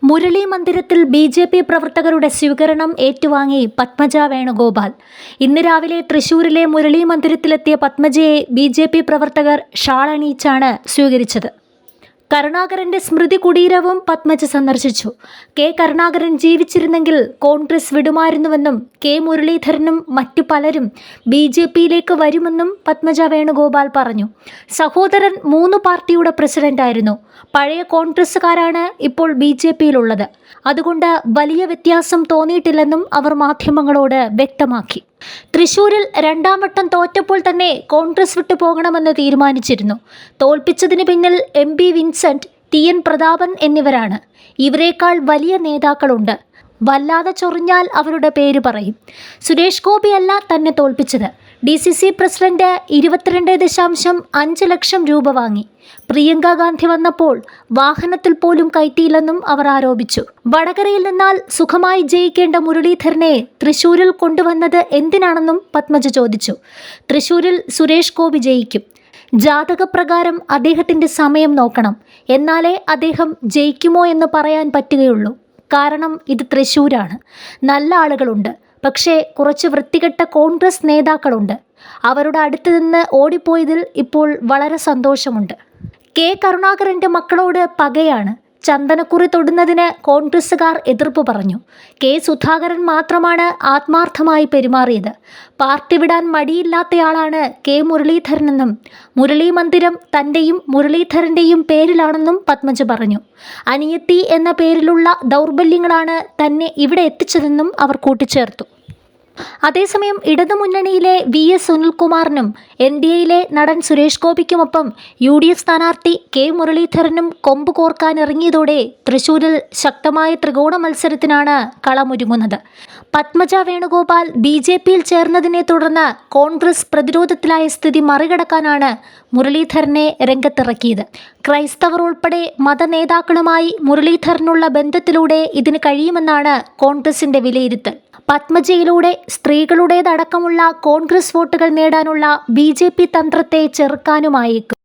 മുരളി മന്ദിരത്തിൽ ബി.ജെ.പി. പ്രവർത്തകരുടെ സ്വീകരണം ഏറ്റുവാങ്ങി പത്മജ വേണുഗോപാൽ. ഇന്ന് രാവിലെ തൃശൂരിലെ മുരളി മന്ദിരത്തിലെത്തിയ പത്മജയെ ബി.ജെ.പി. പ്രവർത്തകർ ഷാൾ അണിയിച്ചാണ് സ്വീകരിച്ചത്. കരുണാകരന്റെ സ്മൃതി കുടീരവും പത്മജ സന്ദർശിച്ചു. കെ കരുണാകരൻ ജീവിച്ചിരുന്നെങ്കിൽ കോൺഗ്രസ് വിടുമായിരുന്നുവെന്നും കെ മുരളീധരനും മറ്റു പലരും ബി.ജെ.പിയിലേക്ക് വരുമെന്നും പത്മജ വേണുഗോപാൽ പറഞ്ഞു. സഹോദരൻ 3 പാർട്ടിയുടെ പ്രസിഡന്റായിരുന്നു. പഴയ കോൺഗ്രസുകാരാണ് ഇപ്പോൾ ബി.ജെ.പിയിലുള്ളത്. അതുകൊണ്ട് വലിയ വ്യത്യാസം തോന്നിയിട്ടില്ലെന്നും അവർ മാധ്യമങ്ങളോട് വ്യക്തമാക്കി. തൃശൂരിൽ 2ാം വട്ടം തോറ്റപ്പോൾ തന്നെ കോൺഗ്രസ് വിട്ടു പോകണമെന്ന് തീരുമാനിച്ചിരുന്നു. തോൽപ്പിച്ചതിന് പിന്നിൽ MP വിൻസെന്റ്, TN പ്രതാപൻ എന്നിവരാണ്. ഇവരെക്കാൾ വലിയ നേതാക്കളുണ്ട്. വല്ലാതെ ചൊറിഞ്ഞാൽ അവരുടെ പേര് പറയും. സുരേഷ് ഗോപിയല്ല തന്നെ തോൽപ്പിച്ചത്. DCC പ്രസിഡന്റ് 22.5 ലക്ഷം രൂപ വാങ്ങി. പ്രിയങ്ക ഗാന്ധി വന്നപ്പോൾ വാഹനത്തിൽ പോലും കയറ്റിയില്ലെന്നും അവർ ആരോപിച്ചു. വടകരയിൽ നിന്നാൽ സുഖമായി ജയിക്കേണ്ട മുരളീധരനെ തൃശൂരിൽ കൊണ്ടുവന്നത് എന്തിനാണെന്നും പത്മജ ചോദിച്ചു. തൃശൂരിൽ സുരേഷ് ഗോപി ജയിക്കും. ജാതകപ്രകാരം അദ്ദേഹത്തിൻ്റെ സമയം നോക്കണം. എന്നാലേ അദ്ദേഹം ജയിക്കുമോ എന്ന് പറയാൻ പറ്റുകയുള്ളൂ. കാരണം ഇത് തൃശ്ശൂരാണ്. നല്ല ആളുകളുണ്ട്. പക്ഷേ കുറച്ച് വൃത്തികെട്ട കോൺഗ്രസ് നേതാക്കളുണ്ട്. അവരുടെ അടുത്ത് നിന്ന് ഓടിപ്പോയതിൽ ഇപ്പോൾ വളരെ സന്തോഷമുണ്ട്. കെ കരുണാകരൻ്റെ മക്കളോട് പകയാണ്. ചന്ദനക്കുറി തൊടുന്നതിന് കോൺഗ്രസുകാർ എതിർപ്പ് പറഞ്ഞു. കെ സുധാകരൻ മാത്രമാണ് ആത്മാർത്ഥമായി പെരുമാറിയത്. പാർട്ടി വിടാൻ മടിയില്ലാത്തയാളാണ് കെ മുരളീധരനെന്നും മുരളി മന്ദിരം തൻ്റെയും മുരളീധരൻ്റെയും പേരിലാണെന്നും പത്മജ പറഞ്ഞു. അനിയത്തി എന്ന പേരിലുള്ള ദൗർബല്യങ്ങളാണ് തന്നെ ഇവിടെ എത്തിച്ചതെന്നും അവർ കൂട്ടിച്ചേർത്തു. അതേസമയം ഇടതുമുന്നണിയിലെ VS സുനിൽകുമാറിനും NDAയിലെ നടൻ സുരേഷ് ഗോപിക്കുമൊപ്പം UDF സ്ഥാനാർത്ഥി കെ മുരളീധരനും കൊമ്പ് കോർക്കാനിറങ്ങിയതോടെ തൃശൂരിൽ ശക്തമായ ത്രികോണ മത്സരത്തിനാണ് കളമൊരുങ്ങുന്നത്. പത്മജ വേണുഗോപാൽ BJPയിൽ ചേർന്നതിനെ തുടർന്ന് കോൺഗ്രസ് പ്രതിരോധത്തിലായ സ്ഥിതി മറികടക്കാനാണ് മുരളീധരനെ രംഗത്തിറക്കിയത്. ക്രൈസ്തവർ ഉൾപ്പെടെ മതനേതാക്കളുമായി മുരളീധരനുള്ള ബന്ധത്തിലൂടെ ഇതിന് കഴിയുമെന്നാണ് കോൺഗ്രസിന്റെ വിലയിരുത്തൽ. പത്മജയിലൂടെ സ്ത്രീകളുടേതടക്കമുള്ള കോൺഗ്രസ് വോട്ടുകൾ നേടാനുള്ള BJP തന്ത്രത്തെ ചെറുക്കാനുമായേക്കും.